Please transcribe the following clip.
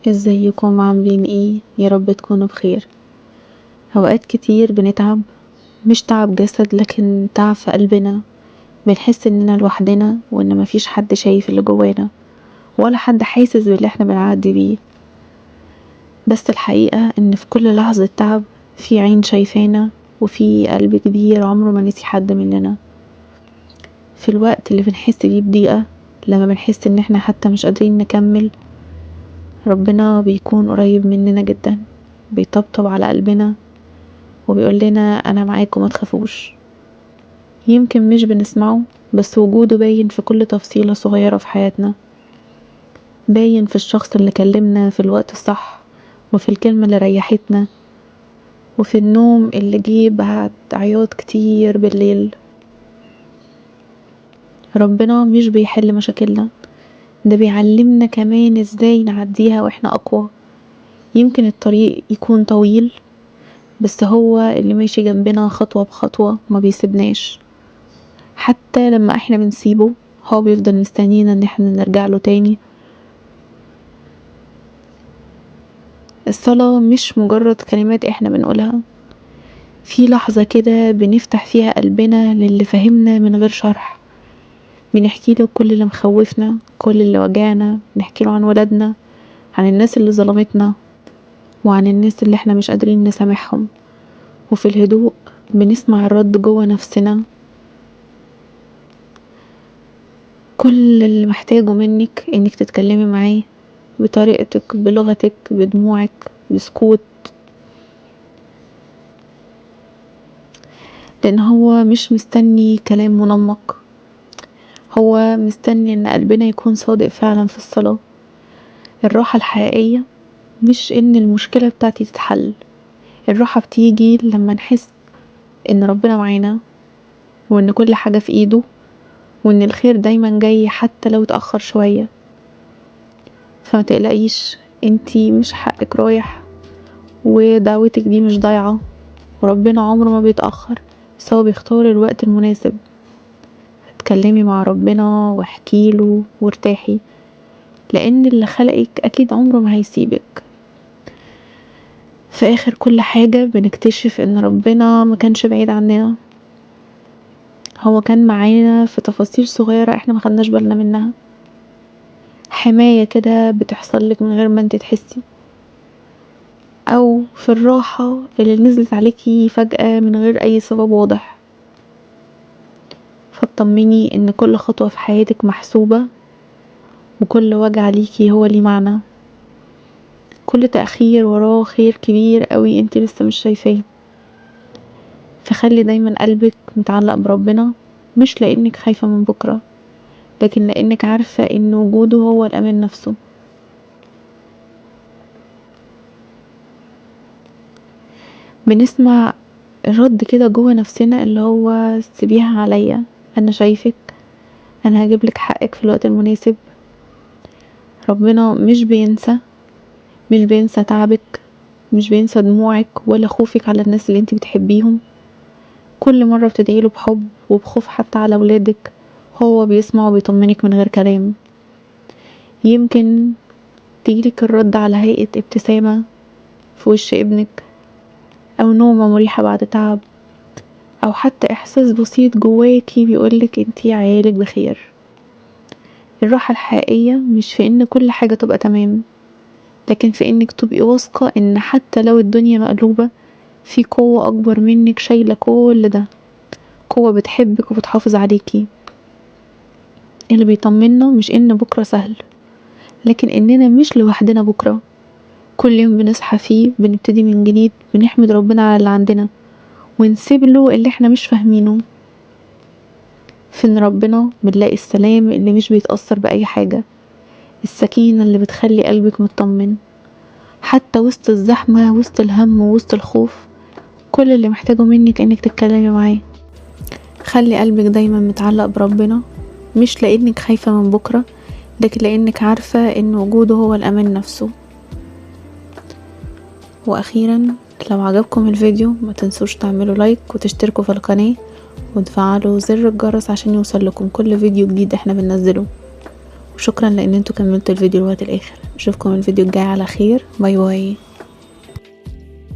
ازيكم عاملين ايه؟ يا رب تكونوا بخير. اوقات كتير بنتعب، مش تعب جسد لكن تعب في قلبنا. بنحس اننا لوحدنا وان مفيش حد شايف اللي جوانا ولا حد حاسس باللي احنا بنعدي بيه. بس الحقيقة ان في كل لحظة تعب في عين شايفانا وفي قلب كبير عمره ما نسي حد مننا. في الوقت اللي بنحس فيه بضيقة، لما بنحس ان احنا حتى مش قادرين نكمل، ربنا بيكون قريب مننا جدا، بيطبطب على قلبنا وبيقول لنا انا معاكم ما تخافوش. يمكن مش بنسمعه، بس وجوده باين في كل تفصيلة صغيرة في حياتنا. باين في الشخص اللي كلمنا في الوقت الصح، وفي الكلمة اللي ريحتنا، وفي النوم اللي جه بعد عياط كتير بالليل. ربنا مش بيحل مشاكلنا، ده بيعلمنا كمان ازاي نعديها واحنا اقوى. يمكن الطريق يكون طويل، بس هو اللي ماشي جنبنا خطوة بخطوة ما بيسيبناش. حتى لما احنا بنسيبه هو بيفضل مستنينا ان احنا نرجع له تاني. الصلاة مش مجرد كلمات احنا بنقولها، في لحظة كده بنفتح فيها قلبنا للي فهمنا من غير شرح. بنحكي له كل اللي مخوفنا، كل اللي وجعنا، نحكي له عن ولادنا، عن الناس اللي ظلمتنا، وعن الناس اللي احنا مش قادرين نسامحهم. وفي الهدوء بنسمع الرد جوه نفسنا. كل اللي محتاجه منك انك تتكلمي معاه بطريقتك، بلغتك، بدموعك، بسكوت. لان هو مش مستني كلام منمق، هو مستني ان قلبنا يكون صادق فعلا في الصلاة. الراحة الحقيقية مش ان المشكلة بتاعتي تتحل، الراحة بتيجي لما نحس ان ربنا معانا، وان كل حاجة في ايده، وان الخير دايما جاي حتى لو اتأخر شوية. فما تقلقيش، انتي مش حقك رايح، ودعوتك دي مش ضايعة، وربنا عمره ما بيتأخر، بس هو بيختار الوقت المناسب. اتكلمي مع ربنا واحكيله وارتاحي، لان اللي خلقك اكيد عمره ما هيسيبك. في اخر كل حاجة بنكتشف ان ربنا ما كانش بعيد عننا، هو كان معانا في تفاصيل صغيرة احنا ما خدناش بالنا منها. حماية كده بتحصل لك من غير ما انت تحسي، او في الراحة اللي نزلت عليكي فجأة من غير اي سبب واضح. فاطمني ان كل خطوة في حياتك محسوبة، وكل وجع ليكي هو ليه معنى. كل تأخير وراه خير كبير قوي انت لسه مش شايفاه. فخلي دايما قلبك متعلق بربنا، مش لانك خايفة من بكرة، لكن لانك عارفة ان وجوده هو الامان نفسه. بنسمع الرد كده جوه نفسنا اللي هو سيبيها عليا، انا شايفك، انا هجيبلك حقك في الوقت المناسب. ربنا مش بينسى تعبك، مش بينسى دموعك ولا خوفك على الناس اللي انت بتحبيهم. كل مرة بتدعيله بحب وبخوف حتى على ولادك، هو بيسمع وبيطمنك من غير كلام. يمكن تجيلك الرد على هيئة ابتسامة في وش ابنك، او نومة مريحة بعد تعب، او حتى احساس بسيط جواكي بيقولك انتي عيالك بخير. الراحة الحقيقية مش في ان كل حاجة تبقى تمام، لكن في انك تبقي واثقة ان حتى لو الدنيا مقلوبة، في قوة اكبر منك شايلة كل ده، قوة بتحبك وبتحافظ عليكي. اللي بيطمنا مش ان بكرة سهل، لكن اننا مش لوحدنا بكرة. كل يوم بنصحى فيه بنبتدي من جديد، بنحمد ربنا على اللي عندنا ونسيب له اللي احنا مش فاهمينه. في ان ربنا بنلاقي السلام اللي مش بيتأثر بأي حاجة، السكينة اللي بتخلي قلبك مطمن حتى وسط الزحمة، وسط الهم ووسط الخوف. كل اللي محتاجه منك انك تتكلمي معاه. خلي قلبك دايما متعلق بربنا، مش لانك خايفة من بكرة، لكن لانك عارفة ان وجوده هو الامان نفسه. واخيرا، لو عجبكم الفيديو ما تنسوش تعملوا لايك وتشتركوا في القناة وتفعلوا زر الجرس عشان يوصل لكم كل فيديو جديد احنا بننزله. وشكرا لان انتوا كملتوا الفيديو لغاية الاخر. اشوفكم الفيديو الجاي على خير. باي باي.